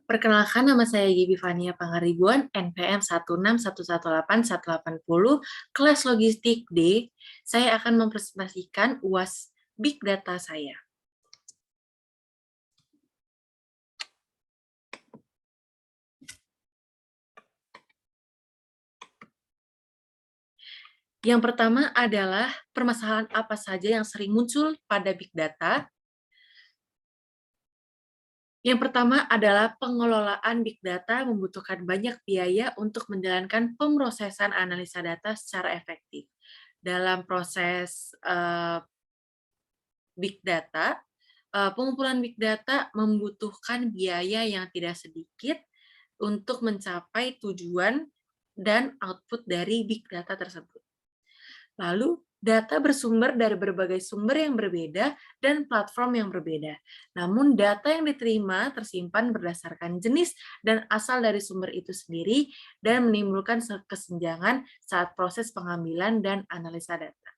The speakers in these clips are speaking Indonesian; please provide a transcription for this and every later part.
Perkenalkan, nama saya Gibi Fania Pangaribuan, NPM 161181810, kelas Logistik D. Saya akan mempresentasikan UAS Big Data saya. Yang pertama adalah permasalahan apa saja yang sering muncul pada Big Data. Yang pertama adalah pengelolaan Big Data membutuhkan banyak biaya untuk menjalankan pemrosesan analisa data secara efektif. Dalam proses Big Data, pengumpulan Big Data membutuhkan biaya yang tidak sedikit untuk mencapai tujuan dan output dari Big Data tersebut. Lalu, data bersumber dari berbagai sumber yang berbeda dan platform yang berbeda. Namun, data yang diterima tersimpan berdasarkan jenis dan asal dari sumber itu sendiri dan menimbulkan kesenjangan saat proses pengambilan dan analisa data.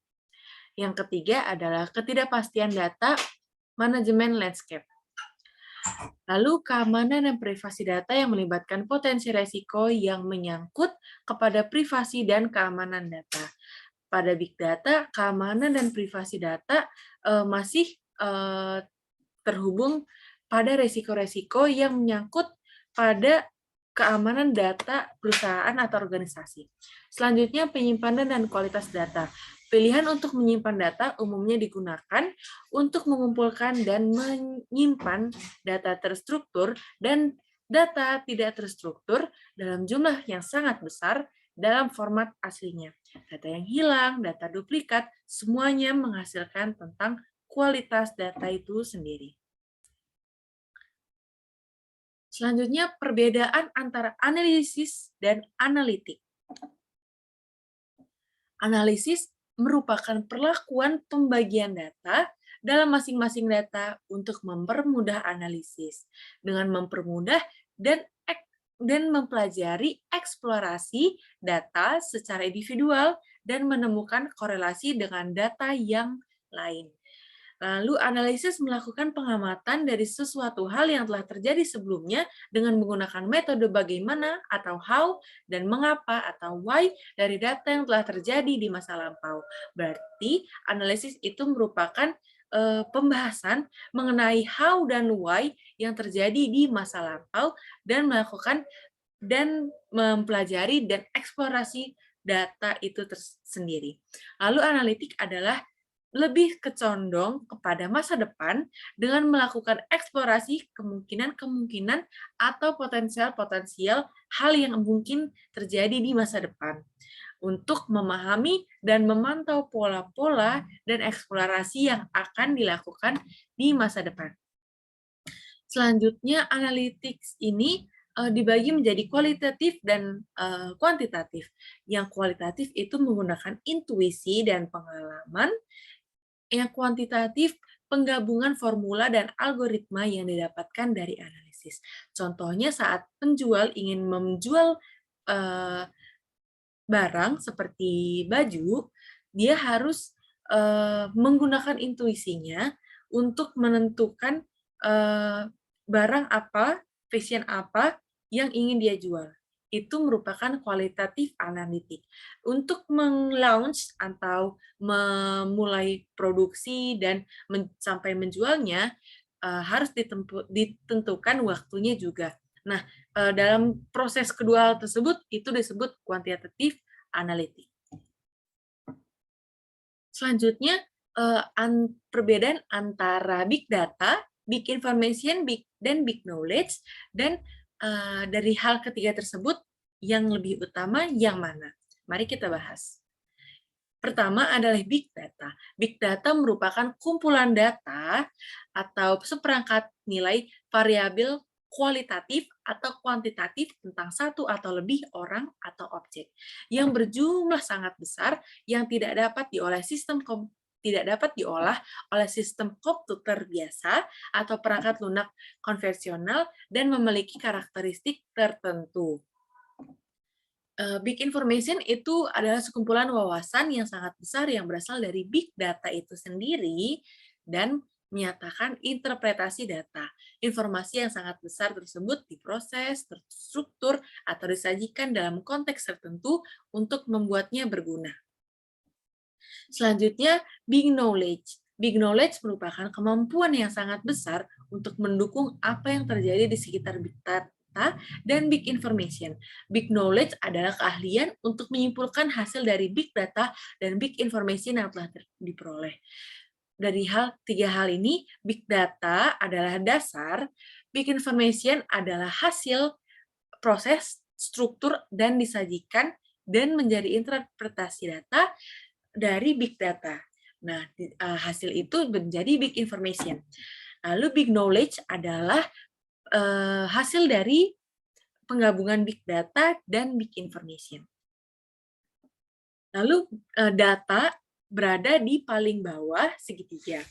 Yang ketiga adalah ketidakpastian data, manajemen landscape. Lalu, keamanan dan privasi data yang melibatkan potensi resiko yang menyangkut kepada privasi dan keamanan data. Pada Big Data, keamanan dan privasi data masih terhubung pada resiko-resiko yang menyangkut pada keamanan data perusahaan atau organisasi. Selanjutnya, penyimpanan dan kualitas data. Pilihan untuk menyimpan data umumnya digunakan untuk mengumpulkan dan menyimpan data terstruktur dan data tidak terstruktur dalam jumlah yang sangat besar dalam format aslinya. Data yang hilang, data duplikat, semuanya menghasilkan tentang kualitas data itu sendiri. Selanjutnya, perbedaan antara analisis dan analitik. Analisis merupakan perlakuan pembagian data dalam masing-masing data untuk mempermudah analisis. Dengan mempermudah dan mempelajari eksplorasi data secara individual dan menemukan korelasi dengan data yang lain. Lalu, analisis melakukan pengamatan dari sesuatu hal yang telah terjadi sebelumnya dengan menggunakan metode bagaimana atau how dan mengapa atau why dari data yang telah terjadi di masa lampau. Berarti, analisis itu merupakan pembahasan mengenai how dan why yang terjadi di masa lampau dan melakukan dan mempelajari dan eksplorasi data itu sendiri. Lalu, analitik adalah lebih kecondong kepada masa depan dengan melakukan eksplorasi kemungkinan-kemungkinan atau potensial-potensial hal yang mungkin terjadi di masa depan untuk memahami dan memantau pola-pola dan eksplorasi yang akan dilakukan di masa depan. Selanjutnya, analytics ini dibagi menjadi kualitatif dan kuantitatif. Yang kualitatif itu menggunakan intuisi dan pengalaman. Yang kuantitatif, penggabungan formula dan algoritma yang didapatkan dari analisis. Contohnya saat penjual ingin menjual barang seperti baju, dia harus menggunakan intuisinya untuk menentukan barang apa, fashion apa yang ingin dia jual. Itu merupakan kualitatif analitik. Untuk meng-launch atau memulai produksi dan sampai menjualnya, harus ditentukan waktunya juga. Nah, dalam proses kedua hal tersebut, itu disebut kuantitatif analitik. Selanjutnya, perbedaan antara big data, big information, dan big knowledge, dan dari hal ketiga tersebut, yang lebih utama yang mana? Mari kita bahas. Pertama adalah big data. Big data merupakan kumpulan data atau seperangkat nilai variabel kualitatif atau kuantitatif tentang satu atau lebih orang atau objek yang berjumlah sangat besar yang tidak dapat diolah oleh sistem komputer biasa atau perangkat lunak konvensional dan memiliki karakteristik tertentu. Big information itu adalah sekumpulan wawasan yang sangat besar yang berasal dari big data itu sendiri dan menyatakan interpretasi data. Informasi yang sangat besar tersebut diproses, terstruktur, atau disajikan dalam konteks tertentu untuk membuatnya berguna. Selanjutnya, big knowledge. Big knowledge merupakan kemampuan yang sangat besar untuk mendukung apa yang terjadi di sekitar big data dan big information. Big knowledge adalah keahlian untuk menyimpulkan hasil dari big data dan big information yang telah diperoleh. Dari tiga hal ini, big data adalah dasar, big information adalah hasil proses, struktur, dan disajikan dan menjadi interpretasi data dari big data. Nah, hasil itu menjadi big information. Lalu big knowledge adalah hasil dari penggabungan big data dan big information. Lalu data berada di paling bawah segitiga,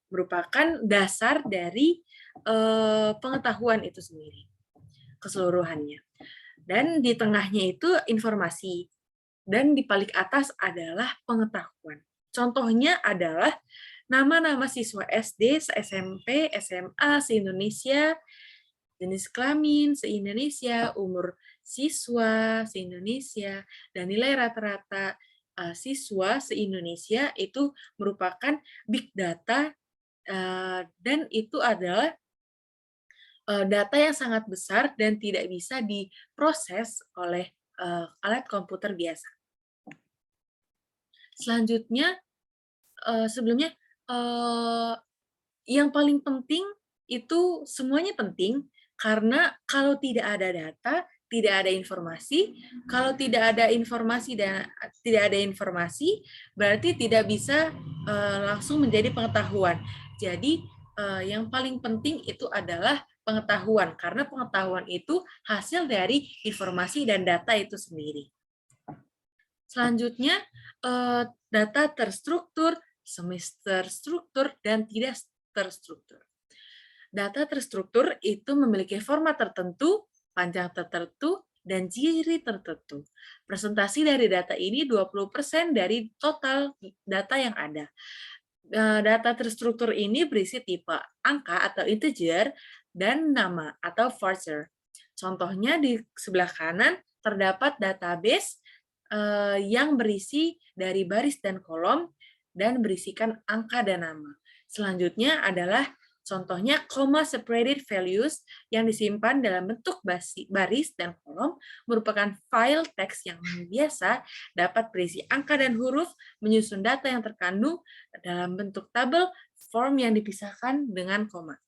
merupakan dasar dari pengetahuan itu sendiri, keseluruhannya. Dan di tengahnya itu informasi, dan di paling atas adalah pengetahuan. Contohnya adalah nama-nama siswa SD, SMP, SMA se-Indonesia, jenis kelamin se-Indonesia, umur siswa se-Indonesia, dan nilai rata-rata siswa se-Indonesia itu merupakan big data, dan itu adalah data yang sangat besar dan tidak bisa diproses oleh alat komputer biasa. Selanjutnya, sebelumnya, yang paling penting itu semuanya penting, karena kalau tidak ada data, tidak ada informasi. Kalau tidak ada informasi dan tidak ada informasi, berarti tidak bisa langsung menjadi pengetahuan. Jadi, yang paling penting itu adalah pengetahuan, karena pengetahuan itu hasil dari informasi dan data itu sendiri. Selanjutnya, data terstruktur, semi-terstruktur, dan tidak terstruktur. Data terstruktur itu memiliki format tertentu, panjang tertentu, dan ciri tertentu. Presentasi dari data ini 20% dari total data yang ada. Data terstruktur ini berisi tipe angka atau integer dan nama atau varchar. Contohnya di sebelah kanan terdapat database yang berisi dari baris dan kolom dan berisikan angka dan nama. Selanjutnya adalah contohnya comma separated values yang disimpan dalam bentuk baris dan kolom merupakan file teks yang biasa dapat berisi angka dan huruf, menyusun data yang terkandung dalam bentuk tabel form yang dipisahkan dengan koma.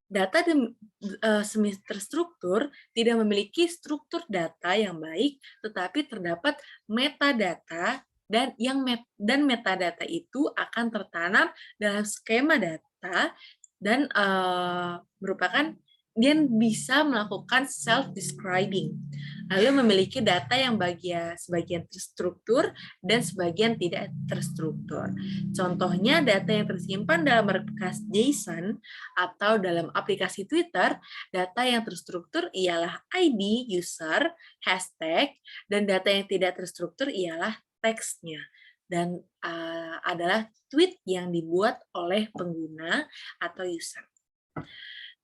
Data semi terstruktur tidak memiliki struktur data yang baik, tetapi terdapat metadata dan metadata itu akan tertanam dalam skema data dan merupakan dia bisa melakukan self-describing, lalu memiliki data yang sebagian terstruktur dan sebagian tidak terstruktur. Contohnya data yang tersimpan dalam berkas JSON atau dalam aplikasi Twitter, data yang terstruktur ialah ID user, hashtag, dan data yang tidak terstruktur ialah teksnya dan adalah tweet yang dibuat oleh pengguna atau user.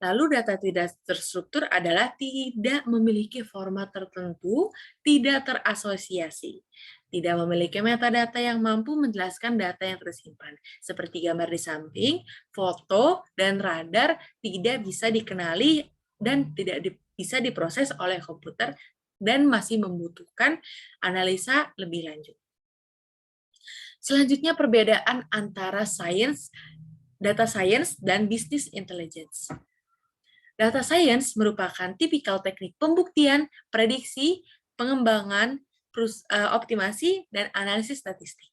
Lalu data tidak terstruktur adalah tidak memiliki format tertentu, tidak terasosiasi, tidak memiliki metadata yang mampu menjelaskan data yang tersimpan. Seperti gambar di samping, foto, dan radar tidak bisa dikenali dan tidak bisa diproses oleh komputer dan masih membutuhkan analisa lebih lanjut. Selanjutnya perbedaan antara data science, dan business intelligence. Data science merupakan tipikal teknik pembuktian, prediksi, pengembangan, optimasi, dan analisis statistik.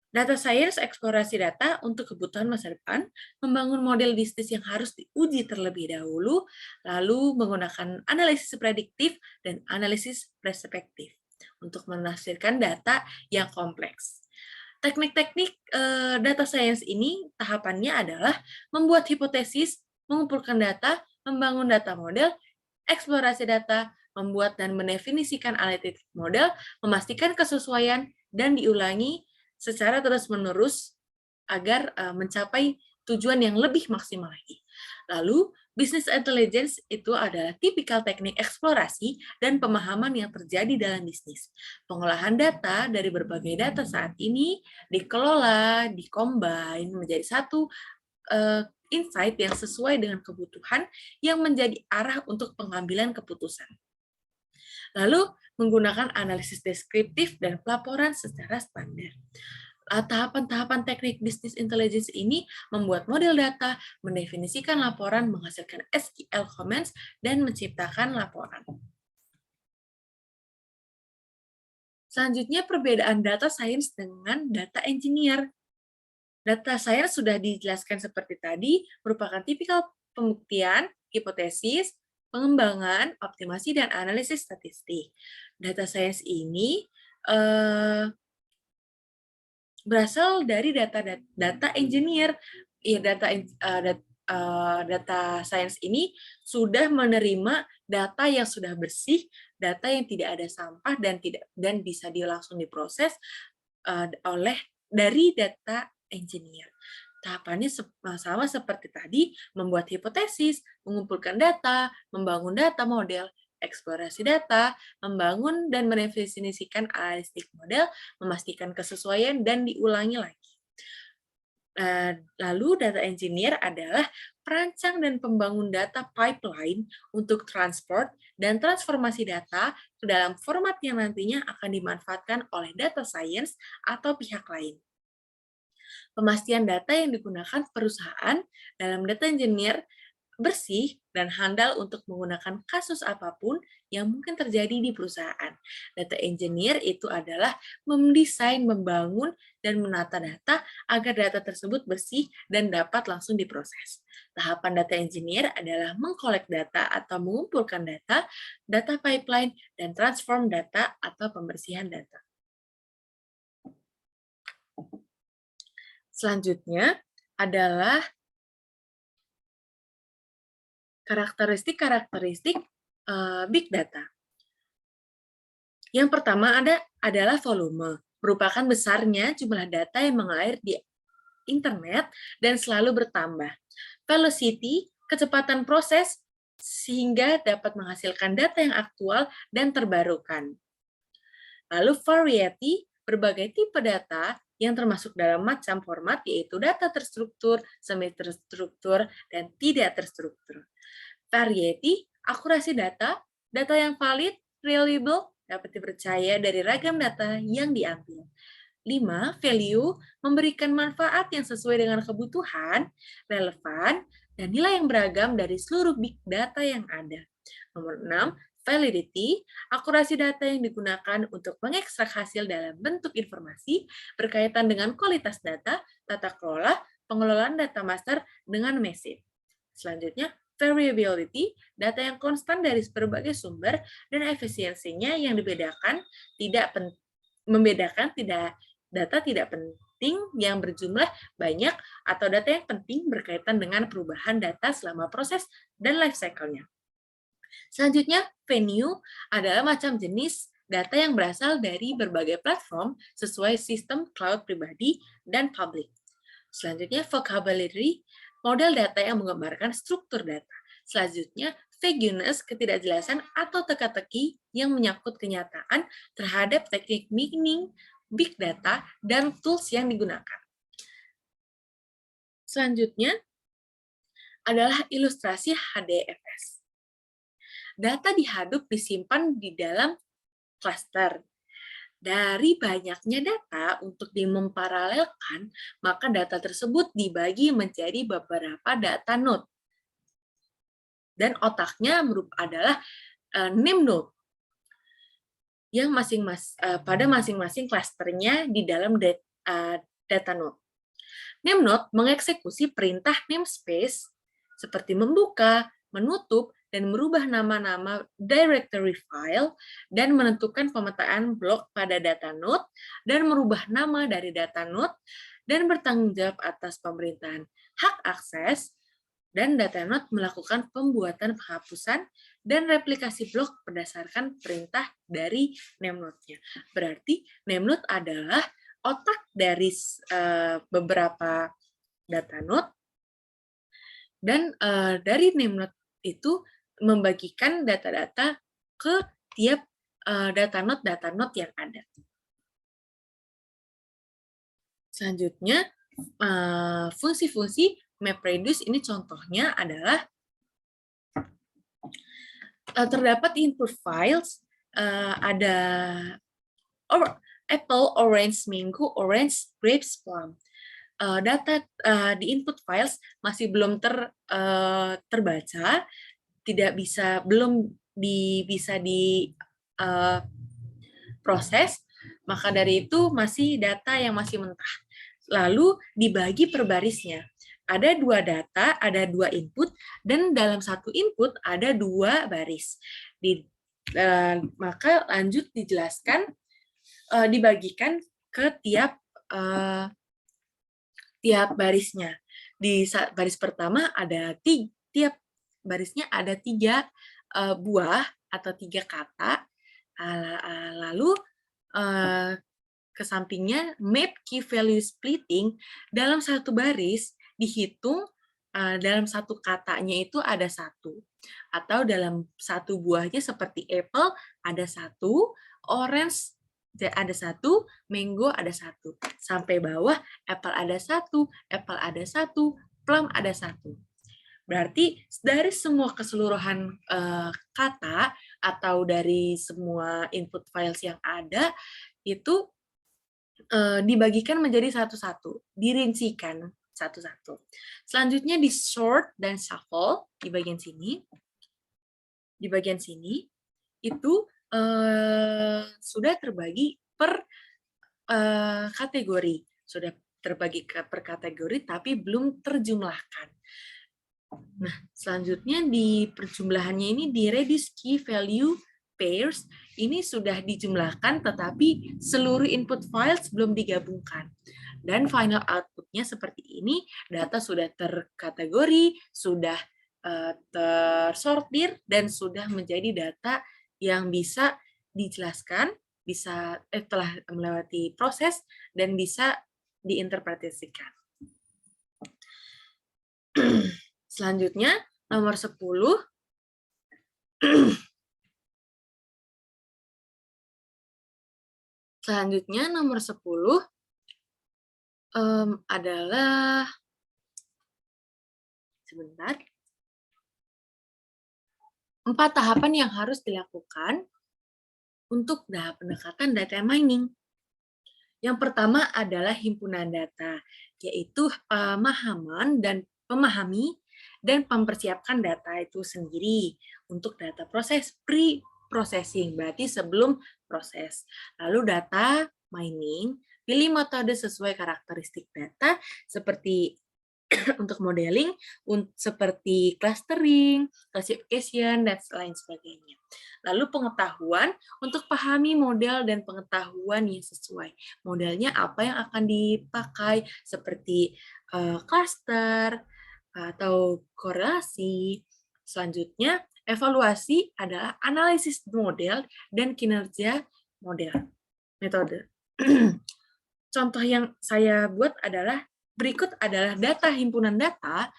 Data science eksplorasi data untuk kebutuhan masa depan, membangun model bisnis yang harus diuji terlebih dahulu, lalu menggunakan analisis prediktif dan analisis perspektif untuk menafsirkan data yang kompleks. Teknik-teknik data science ini tahapannya adalah membuat hipotesis, mengumpulkan data, membangun data model, eksplorasi data, membuat dan mendefinisikan analitik model, memastikan kesesuaian, dan diulangi secara terus-menerus agar mencapai tujuan yang lebih maksimal lagi. Lalu, business intelligence itu adalah tipikal teknik eksplorasi dan pemahaman yang terjadi dalam bisnis. Pengolahan data dari berbagai data saat ini dikelola, dikombin menjadi satu insight yang sesuai dengan kebutuhan yang menjadi arah untuk pengambilan keputusan. Lalu, menggunakan analisis deskriptif dan pelaporan secara standar. Tahapan-tahapan teknik bisnis intelligence ini membuat model data, mendefinisikan laporan, menghasilkan SQL comments, dan menciptakan laporan. Selanjutnya, perbedaan data science dengan data engineer. Data science sudah dijelaskan seperti tadi, merupakan tipikal pembuktian, hipotesis, pengembangan, optimasi, dan analisis statistik. Data science ini berasal dari data engineer. Ya, data science ini sudah menerima data yang sudah bersih, data yang tidak ada sampah dan bisa langsung diproses dari data engineer. Tahapannya sama seperti tadi, membuat hipotesis, mengumpulkan data, membangun data model, eksplorasi data, membangun dan mendefinisikan analitik model, memastikan kesesuaian, dan diulangi lagi. Lalu data engineer adalah perancang dan pembangun data pipeline untuk transport dan transformasi data ke dalam format yang nantinya akan dimanfaatkan oleh data science atau pihak lain. Pemastian data yang digunakan perusahaan dalam data engineer bersih dan handal untuk menggunakan kasus apapun yang mungkin terjadi di perusahaan. Data engineer itu adalah mendesain, membangun, dan menata data agar data tersebut bersih dan dapat langsung diproses. Tahapan data engineer adalah mengkolek data atau mengumpulkan data, data pipeline, dan transform data atau pembersihan data. Selanjutnya adalah karakteristik big data. Yang pertama adalah volume, merupakan besarnya jumlah data yang mengalir di internet dan selalu bertambah. Velocity, kecepatan proses sehingga dapat menghasilkan data yang aktual dan terbarukan. Lalu variety, berbagai tipe data yang termasuk dalam macam format, yaitu data terstruktur, semi-terstruktur, dan tidak terstruktur. Variety, akurasi data, data yang valid, reliable, dapat dipercaya dari ragam data yang diambil. 5. Value, memberikan manfaat yang sesuai dengan kebutuhan, relevan, dan nilai yang beragam dari seluruh big data yang ada. Nomor 6. Validity, akurasi data yang digunakan untuk mengekstrak hasil dalam bentuk informasi berkaitan dengan kualitas data, tata kelola, pengelolaan data master dengan message. Selanjutnya, variability, data yang konstan dari berbagai sumber dan efisiensinya yang data tidak penting yang berjumlah banyak atau data yang penting berkaitan dengan perubahan data selama proses dan life cycle-nya. Selanjutnya, venue adalah macam jenis data yang berasal dari berbagai platform sesuai sistem cloud pribadi dan public. Selanjutnya, vocabulary, model data yang menggambarkan struktur data. Selanjutnya, vagueness, ketidakjelasan atau teka-teki yang menyangkut kenyataan terhadap teknik meaning, big data, dan tools yang digunakan. Selanjutnya adalah ilustrasi HDFS. Data di Hadoop disimpan di dalam cluster. Dari banyaknya data untuk memparalelkan, maka data tersebut dibagi menjadi beberapa data node. Dan otaknya adalah name node yang pada masing-masing klasternya di dalam data node. Name node mengeksekusi perintah namespace seperti membuka, menutup, dan merubah nama-nama directory file, dan menentukan pemetaan blok pada data node, dan merubah nama dari data node, dan bertanggung jawab atas pemerintahan hak akses, dan data node melakukan pembuatan penghapusan dan replikasi blok berdasarkan perintah dari name node-nya. Berarti name node adalah otak dari beberapa data node, dan dari name node itu membagikan data-data ke tiap data node yang ada. Selanjutnya, fungsi-fungsi MapReduce ini contohnya adalah terdapat input files, ada apple, orange, mango, orange, grapes, plum. Data di input files masih belum terbaca, belum bisa diproses, maka dari itu masih data yang masih mentah. Lalu dibagi per barisnya. Ada 2 data, ada 2 input, dan dalam satu input ada 2 baris. Maka lanjut dijelaskan, dibagikan ke tiap barisnya. Di baris pertama ada tiap barisnya ada 3 buah atau 3 kata. Lalu ke sampingnya map key value splitting, dalam satu baris dihitung dalam satu katanya itu ada 1, atau dalam satu buahnya seperti apple ada 1, orange ada 1, mango ada 1, sampai bawah apple ada 1, apple ada 1, plum ada 1. Berarti dari semua keseluruhan kata atau dari semua input files yang ada itu dibagikan menjadi satu-satu, dirincikan satu-satu. Selanjutnya di sort dan shuffle di bagian sini. Di bagian sini itu sudah terbagi per kategori, sudah terbagi per kategori tapi belum terjumlahkan. Nah, selanjutnya di perjumlahannya ini di reduce key value pairs ini sudah dijumlahkan tetapi seluruh input files belum digabungkan. Dan final output-nya seperti ini, data sudah terkategori, sudah tersortir, dan sudah menjadi data yang bisa dijelaskan, telah melewati proses, dan bisa diinterpretasikan. Selanjutnya, nomor 10. Selanjutnya, nomor 10 adalah, sebentar, 4 tahapan yang harus dilakukan untuk pendekatan data mining. Yang pertama adalah himpunan data, yaitu memahami dan mempersiapkan data itu sendiri untuk data proses pre-processing, berarti sebelum proses. Lalu data mining, pilih metode sesuai karakteristik data seperti untuk modeling, seperti clustering, classification, dan lain sebagainya. Lalu pengetahuan, untuk pahami model dan pengetahuan yang sesuai. Modelnya apa yang akan dipakai, seperti cluster, atau korelasi. Selanjutnya, evaluasi adalah analisis model dan kinerja model. Metode. Contoh yang saya buat adalah, berikut adalah data himpunan data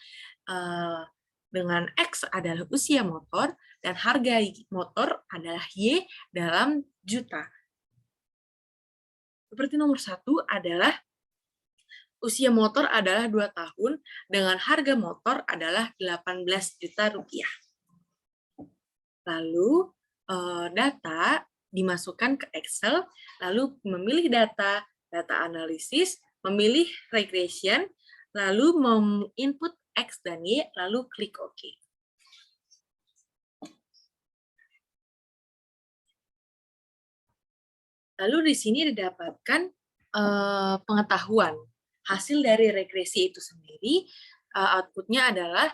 dengan X adalah usia motor dan harga motor adalah Y dalam juta. Seperti nomor 1 adalah usia motor adalah 2 tahun dengan harga motor adalah 18 juta rupiah. Lalu data dimasukkan ke Excel, lalu memilih data analisis, memilih regression, lalu input X dan Y, lalu klik OK. Lalu di sini didapatkan pengetahuan. Hasil dari regresi itu sendiri, outputnya adalah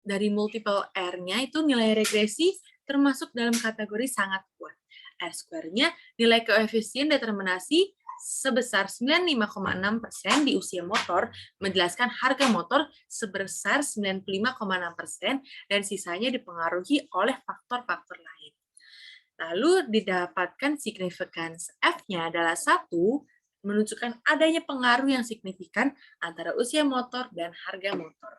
dari multiple R-nya itu nilai regresi termasuk dalam kategori sangat kuat. R-square-nya nilai koefisien determinasi sebesar 95,6% di usia motor, menjelaskan harga motor sebesar 95,6% dan sisanya dipengaruhi oleh faktor-faktor lain. Lalu didapatkan significance F-nya adalah 1, menunjukkan adanya pengaruh yang signifikan antara usia motor dan harga motor.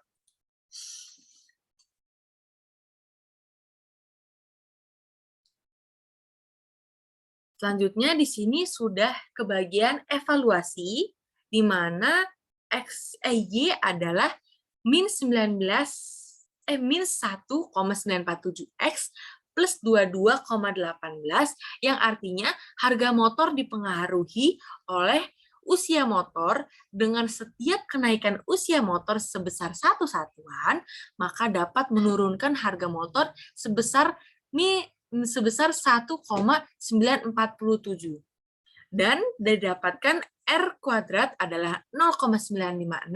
Selanjutnya di sini sudah ke bagian evaluasi, di mana XY adalah min 1,947X plus 22,18 yang artinya harga motor dipengaruhi oleh usia motor. Dengan setiap kenaikan usia motor sebesar satu satuan, maka dapat menurunkan harga motor sebesar 1,947. Dan didapatkan R kuadrat adalah 0,956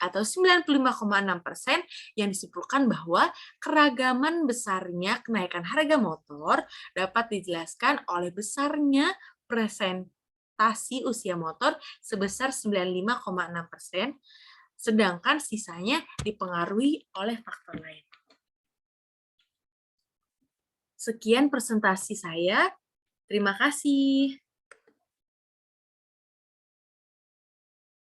atau 95,6% yang disimpulkan bahwa keragaman besarnya kenaikan harga motor dapat dijelaskan oleh besarnya presentasi usia motor sebesar 95,6%, sedangkan sisanya dipengaruhi oleh faktor lain. Sekian presentasi saya. Terima kasih.